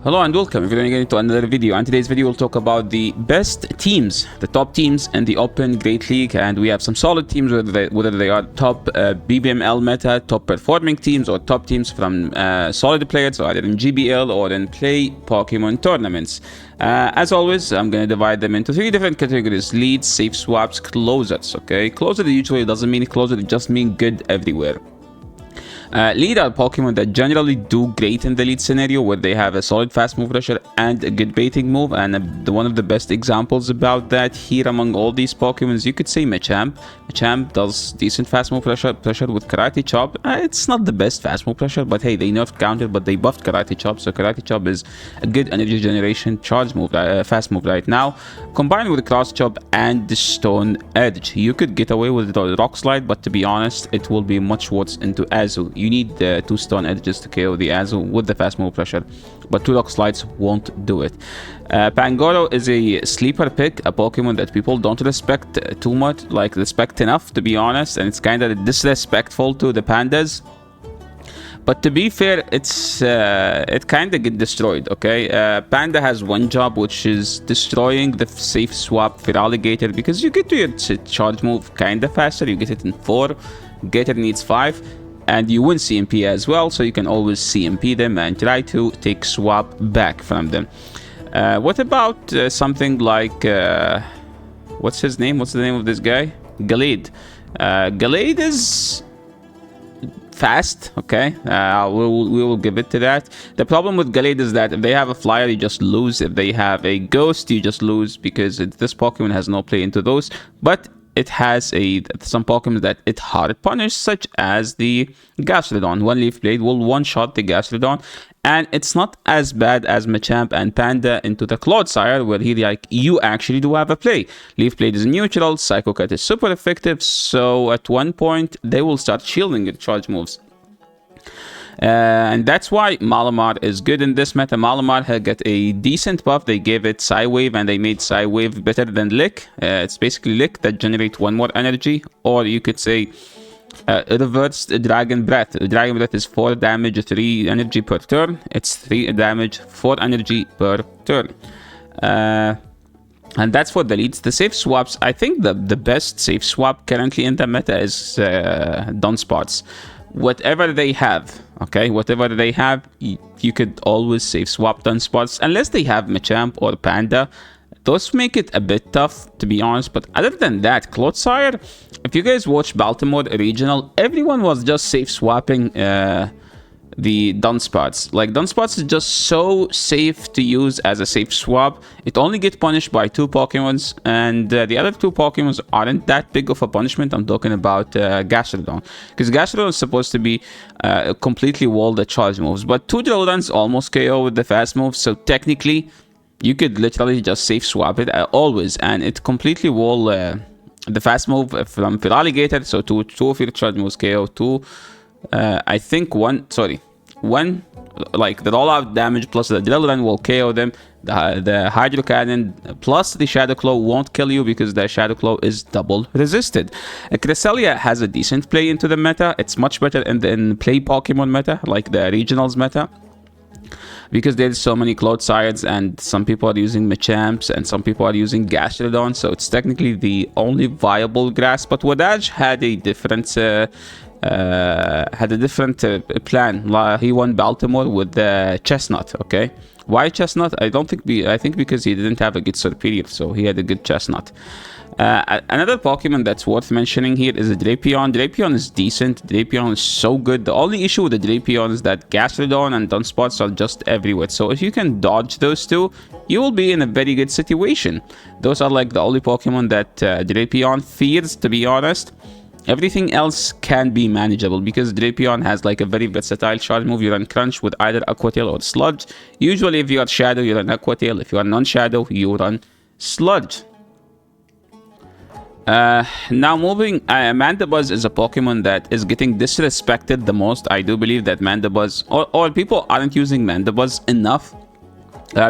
Hello and welcome if you're getting into another video. And today's video will talk about the best teams, the top teams in the Open Great League, and we have some solid teams, whether they are top BBML meta, top performing teams, or top teams from solid players, or either in GBL or in play Pokemon tournaments. As always, I'm going to divide them into three different categories: leads, safe swaps, closers. Okay, closer usually doesn't mean closer, it just means good everywhere. Lead are Pokemon that generally do great in the lead scenario, where they have a solid fast move pressure and a good baiting move. And one of the best examples about that here among all these Pokemons, you could say Machamp. Machamp does decent fast move pressure with Karate Chop. It's not the best fast move pressure, but hey, they nerfed counter, but they buffed Karate Chop, so Karate Chop is a good energy generation charge move, fast move right now. Combined with Cross Chop and the Stone Edge, you could get away with the Rock Slide, but to be honest, it will be much worse into Azu. You need the two Stone Edges to KO the Azu with the fast move pressure, but two Rock Slides won't do it. Pangoro is a sleeper pick, a Pokemon that people don't respect too much, respect enough to be honest, and it's kind of disrespectful to the Pandas. But to be fair, it kind of get destroyed, okay? Panda has one job, which is destroying the safe swap for Alligator, because you get to your charge move kind of faster. You get it in 4, Gator needs 5, and you win CMP as well, so you can always CMP them and try to take swap back from them. What about something like... what's his name? What's the name of this guy? Gallade. Gallade is... fast, okay? We will give it to that. The problem with Gallade is that if they have a flyer, you just lose. If they have a ghost, you just lose, because this Pokemon has no play into those. But it has some Pokemon that it hard punish, such as the Gastrodon. One Leaf Blade will one-shot the Gastrodon, and it's not as bad as Machamp and Panda into the Clodsire, where you actually do have a play. Leaf Blade is neutral, Psycho Cut is super effective, so at one point they will start shielding your charge moves. And that's why Malamar is good in this meta. Malamar had got a decent buff. They gave it Psy-Wave, and they made Psy-Wave better than Lick. It's basically Lick that generates 1 more energy, or you could say reversed Dragon Breath. Dragon Breath is 4 damage, 3 energy per turn. It's 3 damage, 4 energy per turn. And that's for the leads. The safe swaps, I think the best safe swap currently in the meta is Dunsparce. Whatever they have, okay, whatever they have, you could always safe swap Dunsparce, unless they have Machamp or Panda. Those make it a bit tough, to be honest. But other than that, Clodsire, if you guys watch Baltimore Regional, everyone was just safe swapping the Dunsparce. Like, Dunsparce is just so safe to use as a safe swap. It only gets punished by 2 Pokemons, and the other 2 Pokemons aren't that big of a punishment. I'm talking about Gastrodon, because Gastrodon is supposed to be completely wall the charge moves, but 2 Drillodons almost KO with the fast moves, so technically you could literally just safe swap it always, and it completely wall the fast move from Alligator. So 2 of your charge moves KO, 2 I think one, like the rollout damage plus the Drillodon will KO them. The Hydro Cannon plus the Shadow Claw won't kill you, because the Shadow Claw is double resisted. Cresselia has a decent play into the meta. It's much better in the play Pokemon meta, like the regionals meta, because there's so many Clodsires, and some people are using Machamps and some people are using Gastrodon, so it's technically the only viable grass. But Wadaj had a different plan. He won Baltimore with the Chestnut. Okay, why Chestnut? I think because he didn't have a good Superior, so he had a good Chestnut. Another Pokemon that's worth mentioning here is a Drapion. Drapion is decent. Drapion is so good. The only issue with the Drapion is that Gastrodon and Dunsparce are just everywhere. So if you can dodge those 2, you will be in a very good situation. Those are like the only Pokemon that Drapion fears, to be honest. Everything else can be manageable, because Drapion has like a very versatile charge move. You run Crunch with either Aqua Tail or Sludge. Usually if you are Shadow, you run Aqua Tail. If you are non-Shadow, you run Sludge. Now moving, Mandibuzz is a Pokemon that is getting disrespected the most. I do believe that Mandibuzz, or people aren't using Mandibuzz enough,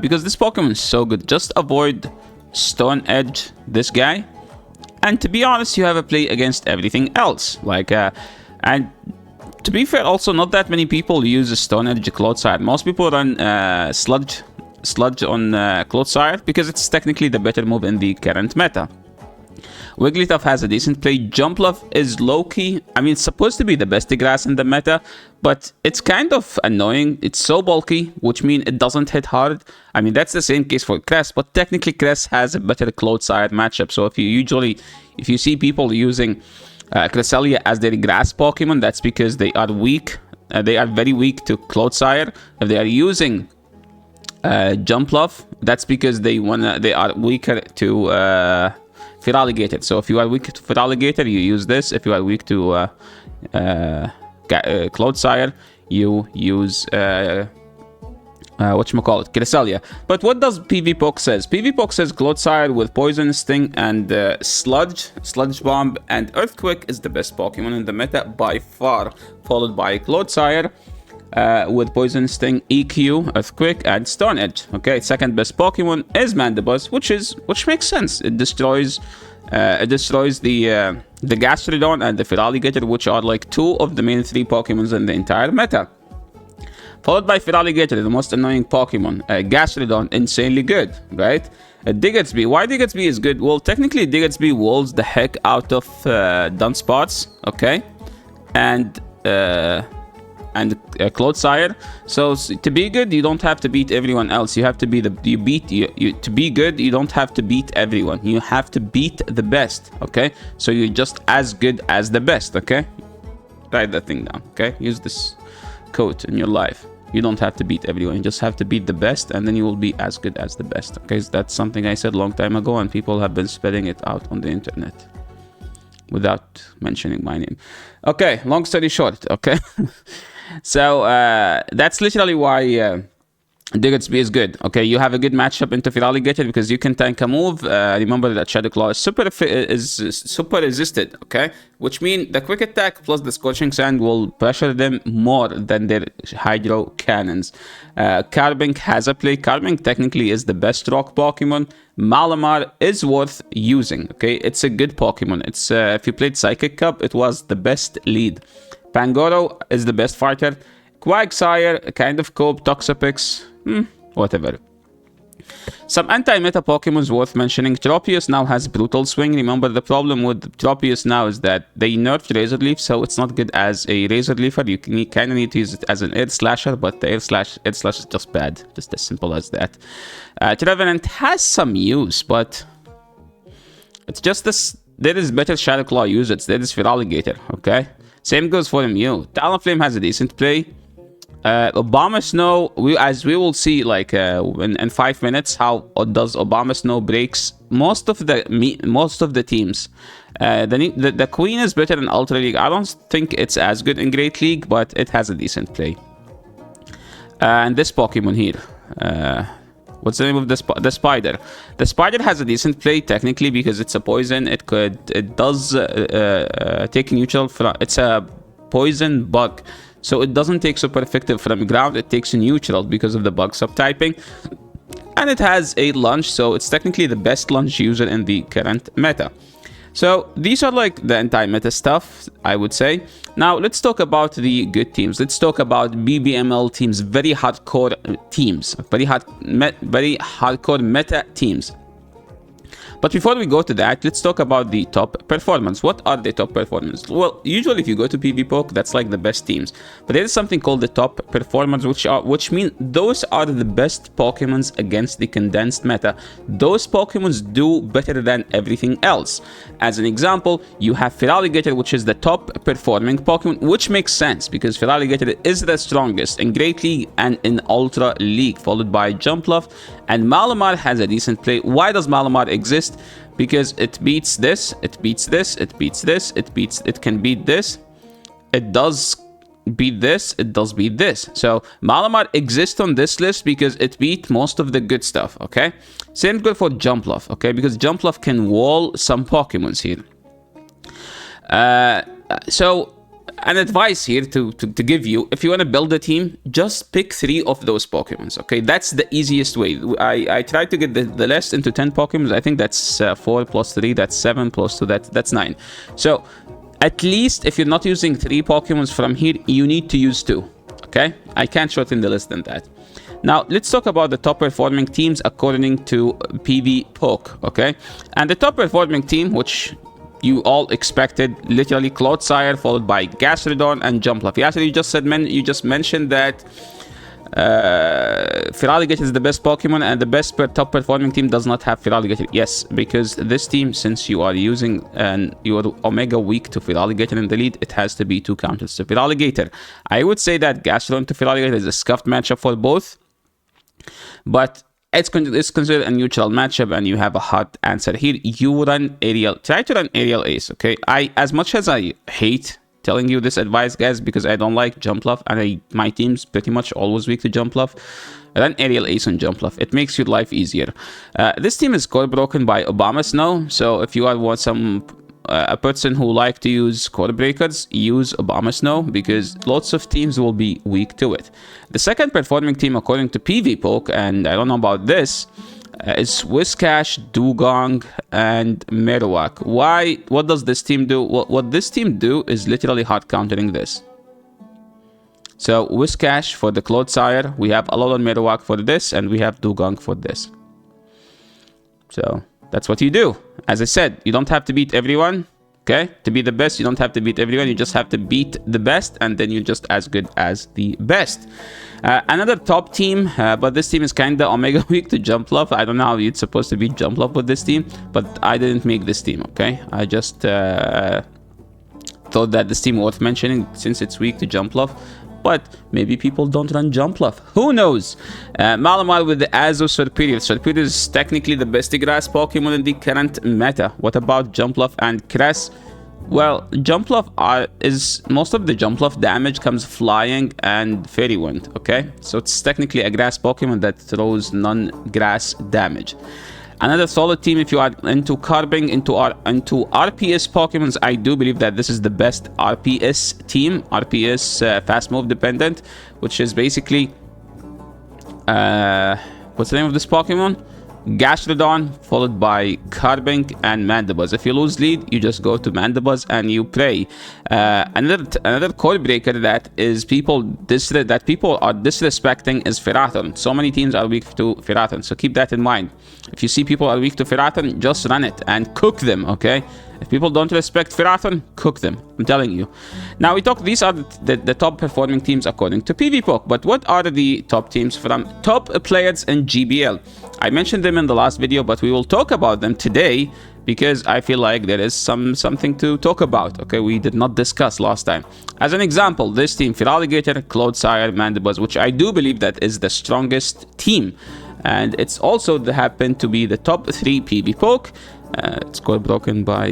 because this Pokemon is so good. Just avoid Stone Edge, this guy, and to be honest, you have a play against everything else. And To be fair, also not that many people use Stone Edge Clodsire. Most people run Sludge on Clodsire because it's technically the better move in the current meta. Wigglytuff has a decent play. Jumpluff is low-key. I mean, it's supposed to be the best grass in the meta, but it's kind of annoying. It's so bulky, which means it doesn't hit hard. I mean, that's the same case for Cress, but technically Cress has a better Clodsire matchup. So if you see people using Cresselia as their grass Pokemon, that's because they are weak. They are very weak to Clodsire. If they are using Jumpluff, that's because they are weaker to Feraligatr. So if you are weak to Feraligatr, you use this. If you are weak to Clodsire, you use whatchamacallit, Cresselia. But what does PvPoke says? PvPoke says Clodsire with Poison Sting and Sludge Bomb and Earthquake is the best Pokemon in the meta by far, followed by Clodsire with Poison Sting, EQ, Earthquake, and Stone Edge. Okay, second best Pokemon is Mandibuzz, which makes sense. It destroys the Gastrodon and the Feraligatr, which are like two of the main three Pokemons in the entire meta. Followed by Feraligatr, the most annoying Pokemon. Gastrodon, insanely good, right? Diggersby. Why Diggersby is good? Well, technically Diggersby walls the heck out of Dunsparce, okay? And Clodsire. So to be good, you don't have to beat everyone else. You have to be to be good, you don't have to beat everyone. You have to beat the best, okay? So you're just as good as the best, okay? Write that thing down, okay? Use this quote in your life. You don't have to beat everyone. You just have to beat the best, and then you will be as good as the best, okay? So that's something I said a long time ago, and people have been spreading it out on the internet without mentioning my name. Okay, long story short, okay? So that's literally why Diggersby is good. Okay, you have a good matchup into Feraligatr because you can tank a move. Remember that Shadow Claw is super resisted, okay? Which means the quick attack plus the Scorching Sand will pressure them more than their Hydro Cannons. Carbink has a play. Carbink technically is the best rock Pokemon. Malamar is worth using, okay? It's a good Pokemon. It's if you played Psychic Cup, it was the best lead. Pangoro is the best fighter. Quagsire, kind of cope. Toxapex, whatever. Some anti-meta Pokemons worth mentioning. Tropius now has Brutal Swing. Remember, the problem with Tropius now is that they nerfed Razor Leaf, so it's not good as a Razor Leafer. You kind of need to use it as an Air Slasher, but the Air Slash is just bad. Just as simple as that. Trevenant has some use, but it's just this. There is better Shadow Claw usage. There is Feraligatr, okay? Same goes for Mew. Talonflame has a decent play. Obama Snow, as we will see like in 5 minutes, how does Obama Snow breaks most of the teams. The Queen is better in Ultra League. I don't think it's as good in Great League, but it has a decent play. And this Pokemon here, what's the name of the Spider? The Spider has a decent play technically because it's a poison. It does take neutral from. It's a poison bug. So it doesn't take super effective from ground, it takes a neutral because of the bug subtyping. And it has a lunge, so it's technically the best lunge user in the current meta. So these are like the anti-meta stuff, I would say. Now let's talk about the good teams. Let's talk about BBML teams, very hardcore teams, very hardcore meta teams. But before we go to that, let's talk about the top performance. What are the top performance? Well, usually if you go to PvPoke, that's like the best teams. But there is something called the top performance, which mean those are the best Pokemons against the condensed meta. Those Pokemons do better than everything else. As an example, you have Feraligatr, which is the top performing Pokemon, which makes sense because Feraligatr is the strongest in Great League and in Ultra League, followed by Jumpluff. And Malamar has a decent play. Why does Malamar exist? Because it beats this, it beats this, it beats this, it can beat this, it does beat this, it does beat this. So Malamar exists on this list because it beat most of the good stuff, okay? Same goes for Jumpluff, okay? Because Jumpluff can wall some Pokemons here. So an advice here to give you, if you want to build a team, just pick 3 of those Pokemons, okay? That's the easiest way. I tried to get the list into 10 Pokemons. I think that's 4 plus 3, that's 7 plus 2, that's 9. So At least if you're not using 3 Pokemons from here, you need to use 2. Okay? I can't shorten the list than that. Now, let's talk about the top performing teams according to PvPoke, okay? And the top performing team, which you all expected, literally Clodsire, followed by Gastrodon and Jumpluff. Yeah, so you just mentioned that Feraligatr is the best Pokemon, and the best top performing team does not have Feraligatr. Yes, because this team, since you are using your Omega weak to Feraligatr in the lead, it has to be 2 counters to Feraligatr. I would say that Gastrodon to Feraligatr is a scuffed matchup for both, but it's considered a neutral matchup, and you have a hard answer here. You run Aerial. Try to run Aerial Ace, okay? As much as I hate telling you this advice, guys, because I don't like Jumpluff, and my team's pretty much always weak to Jumpluff, run Aerial Ace on Jumpluff. It makes your life easier. This team is core broken by Obama Snow, so if you are a person who like to use core breakers, use Obama Snow, because lots of teams will be weak to it. The second performing team according to PvPoke, and I don't know about this, is Whiscash, Dugong, and Marowak. Why? What does this team do? What this team do is literally hard countering this. So Whiscash for the Clodsire, we have a lot on Marowak for this, and we have Dugong for this. So that's what you do. As I said, you don't have to beat everyone, okay? To be the best, you don't have to beat everyone. You just have to beat the best, and then you're just as good as the best. Another top team, but this team is kind of Omega weak to Jumpluff. I don't know how you're supposed to beat Jumpluff with this team, but I didn't make this team, okay? I just thought that this team worth mentioning since it's weak to Jumpluff. But maybe people don't run Jumpluff. Who knows? Malamar with the Azo Serperior. Serperior is technically the best grass Pokemon in the current meta. What about Jumpluff and Cress? Well, Jumpluff most of the Jumpluff damage comes flying and Fairy Wind, okay? So it's technically a grass Pokemon that throws non-grass damage. Another solid team, if you are into carving into RPS Pokemons, I do believe that this is the best RPS team. RPS fast move dependent, which is basically what's the name of this Pokemon? Gastrodon, followed by Carbink and Mandibuzz. If you lose lead, you just go to Mandibuzz and you pray. Another core breaker that people are disrespecting is Ferrothorn. So many teams are weak to Ferrothorn, so keep that in mind. If you see people are weak to Ferrothorn, just run it and cook them, okay? If people don't respect Ferrothorn, cook them. I'm telling you. Now, these are the top performing teams according to PvPoke. But what are the top teams from top players in GBL? I mentioned them in the last video, but we will talk about them today because I feel like there is something to talk about, okay? We did not discuss last time. As an example, this team, Feraligatr, Clodsire, Mandibuzz, which I do believe that is the strongest team. And it's also happened to be the top 3 PvPoke. It's core broken by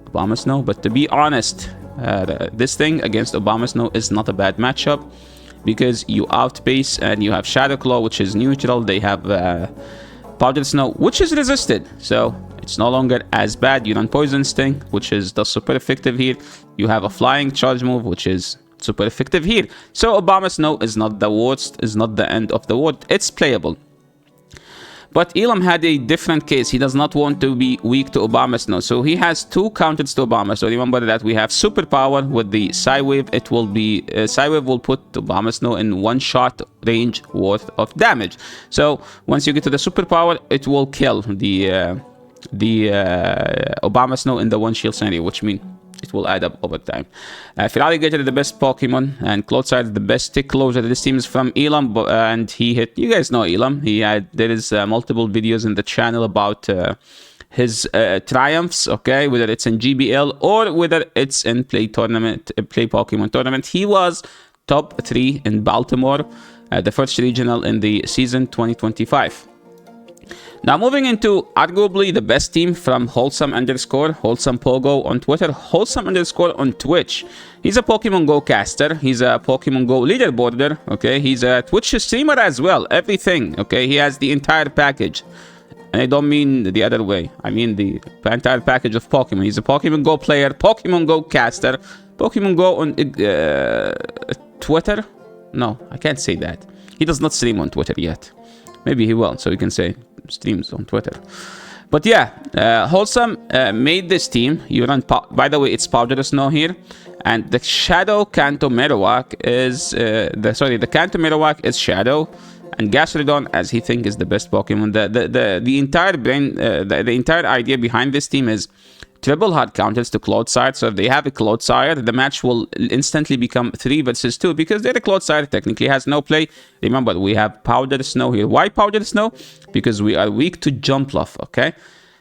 Obama Snow, but to be honest, this thing against Obama Snow is not a bad matchup because you outpace and you have Shadow Claw, which is neutral. They have Powdered Snow, which is resisted, so it's no longer as bad. You run Poison Sting, which is super effective here. You have a Flying Charge move, which is super effective here. So Obama Snow is not the worst, is not the end of the world. It's playable. But Elam had a different case. He does not want to be weak to Obama Snow. So he has 2 counters to Obama. So remember that we have Superpower with the Psywave. It will be Psywave will put Obama Snow in 1-shot range worth of damage. So once you get to the Superpower, it will kill the Obama Snow in the 1-shield scenario, which means it will add up over time. Feraligatr is the best Pokemon, and Clodsire is the best stick closer. This team is from Elam, and he hit. You guys know Elam. There is multiple videos in the channel about his triumphs. Okay, whether it's in GBL or whether it's in play Pokemon tournament. He was top 3 in Baltimore, the first regional in the season 2025. Now moving into arguably the best team from Wholesome Pogo on Twitter, Wholesome on Twitch. He's a Pokemon Go caster. He's a Pokemon Go leaderboarder. Okay, he's a Twitch streamer as well. Everything. Okay, he has the entire package. And I don't mean the other way. I mean the entire package of Pokemon. He's a Pokemon Go player, Pokemon Go caster, Pokemon Go on Twitter. No, I can't say that. He does not stream on Twitter yet. Maybe he will, so you can say streams on Twitter. But yeah, Wholesome made this team. You run, by the way, it's Powder Snow here. And the Shadow Kanto Marowak is, the Kanto Marowak is Shadow. And Gastrodon, as he thinks, is the best Pokemon. The entire brain, the entire idea behind this team is triple hard counters to Clodsire. So if they have a Clodsire, the match will instantly become 3 versus 2 because their Clodsire technically has no play. Remember, we have Powder Snow here. Why Powder Snow? Because we are weak to Jumpluff, okay?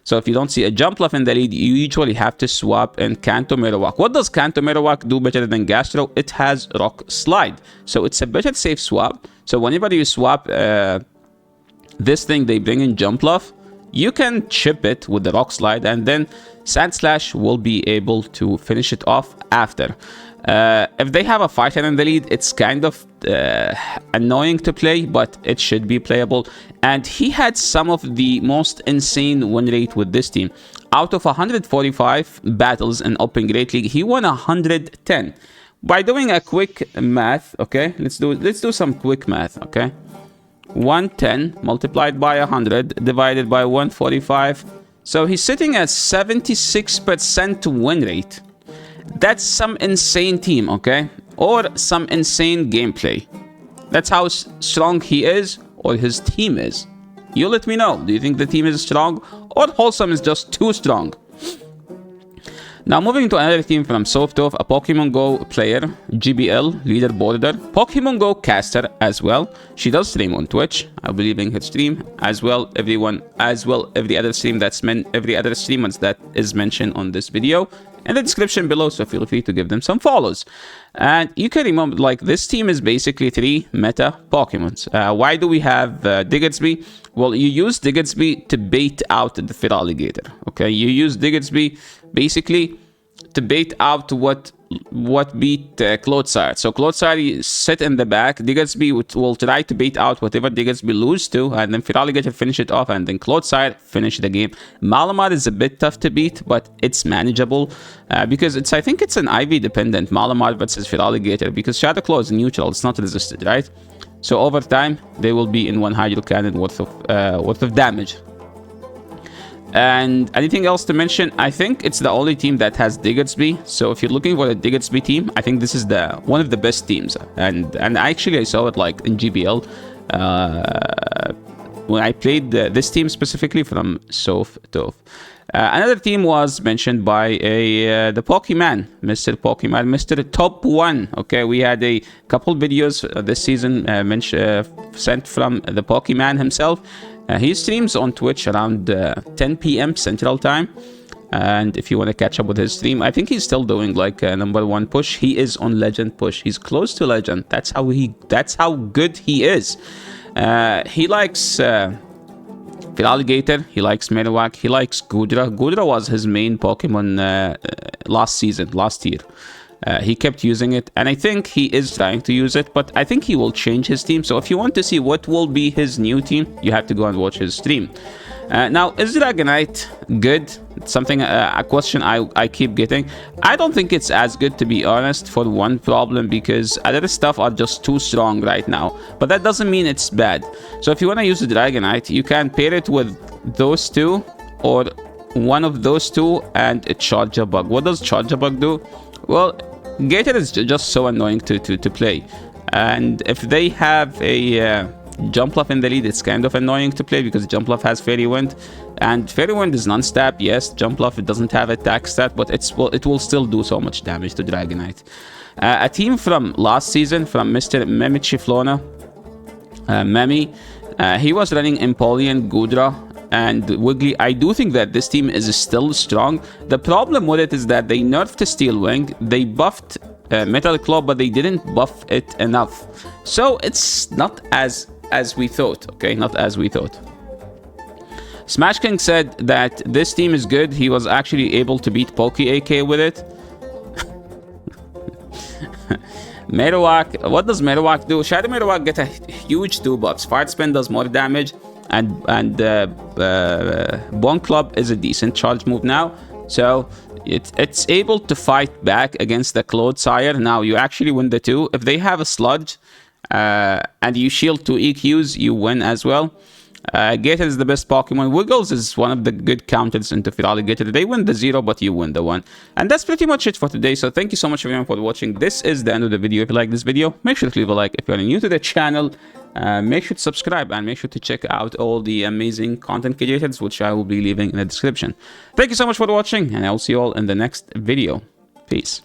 So if you don't see a Jumpluff in the lead, you usually have to swap in Kanto Marowak. What does Kanto Marowak do better than Gastro? It has Rock Slide. So it's a better safe swap. So whenever you swap this thing, they bring in Jumpluff, you can chip it with the Rock Slide, and then Sandslash will be able to finish it off after. If they have a fighter in the lead, it's kind of annoying to play, but it should be playable. And he had some of the most insane win rate with this team. Out of 145 battles in Open Great League, he won 110. By doing a quick math, okay, let's do some quick math, okay. 110 multiplied by 100 divided by 145. So he's sitting at 76% win rate. That's some insane team, okay? Or some insane gameplay. That's how strong he is or his team is. You let me know. Do you think the team is strong or Wholesome is just too strong? Now moving to another team from Softov, a Pokemon Go player, GBL, leaderboarder, Pokemon Go caster as well. She does stream on Twitch. I'll be leaving her stream as well. Every other stream that is mentioned on this video in the description below, so feel free to give them some follows. And you can remember, like, this team is basically 3 meta Pokemons. Why do we have Diggersby? Well, you use Diggersby to bait out the Feraligatr. Okay, you use Diggersby basically to bait out what beat Clodsire. So Clodsire sit in the back, Diggersby will try to bait out whatever Diggersby lose to, and then Feraligatr finish it off, and then Clodsire finish the game. Malamar is a bit tough to beat, but it's manageable because I think it's an IV dependent Malamar versus Feraligatr, because Shadow Claw is neutral, it's not resisted, right? So over time they will be in 1 Hydro Cannon worth of damage. And anything else to mention? I think it's the only team that has Diggersby. So if you're looking for a Diggersby team, I think this is one of the best teams. And actually I saw it like in GBL when I played this team specifically from Softov. Another team was mentioned by the Pokemon, Mr. Pokemon, Mr. Top 1. Okay, we had a couple videos this season sent from the Pokemon himself. He streams on Twitch around 10 p.m. Central Time. And if you want to catch up with his stream, I think he's still doing like a #1 push. He is on Legend push. He's close to Legend. That's how good he is. He likes Feraligatr, he likes Marowak, he likes Goodra. Goodra was his main Pokemon last year. He kept using it, and I think he is trying to use it, but I think he will change his team. So if you want to see what will be his new team, you have to go and watch his stream. Now, is Dragonite good? It's something, a question I keep getting. I don't think it's as good, to be honest, for one problem, because other stuff are just too strong right now. But that doesn't mean it's bad. So if you want to use the Dragonite, you can pair it with those two, or one of those two, and a Charjabug. What does Charjabug do? Well, Gator is just so annoying to play. And if they have a Jumpluff in the lead, it's kind of annoying to play because Jumpluff has Fairy Wind, and Fairy Wind is non-stab. Yes, Jumpluff, it doesn't have attack stat, but it will still do so much damage to Dragonite. A team from last season, from Mr. Memichiflona, Memi, he was running Empoleon, Goodra, and Wiggly. I do think that this team is still strong. The problem with it is that they nerfed Steel Wing, they buffed Metal Claw, but they didn't buff it enough. So it's not as we thought, okay? Not as we thought. Smash King said that this team is good. He was actually able to beat Poke AK with it. Marowak, what does Marowak do? Shadow Marowak get a huge 2 buffs. Fire Spin does more damage, and Bone Club is a decent charge move now. So it's able to fight back against the Clodsire. Now you actually win the 2. If they have a Sludge and you shield 2 EQs, you win as well. Gator is the best Pokemon. Wiggles is one of the good counters into Feraligatr. They win the 0, but you win the 1. And that's pretty much it for today. So thank you so much everyone for watching. This is the end of the video. If you like this video, make sure to leave a like. If you're new to the channel, make sure to subscribe and make sure to check out all the amazing content creators, which I will be leaving in the description. Thank you so much for watching, and I will see you all in the next video. Peace.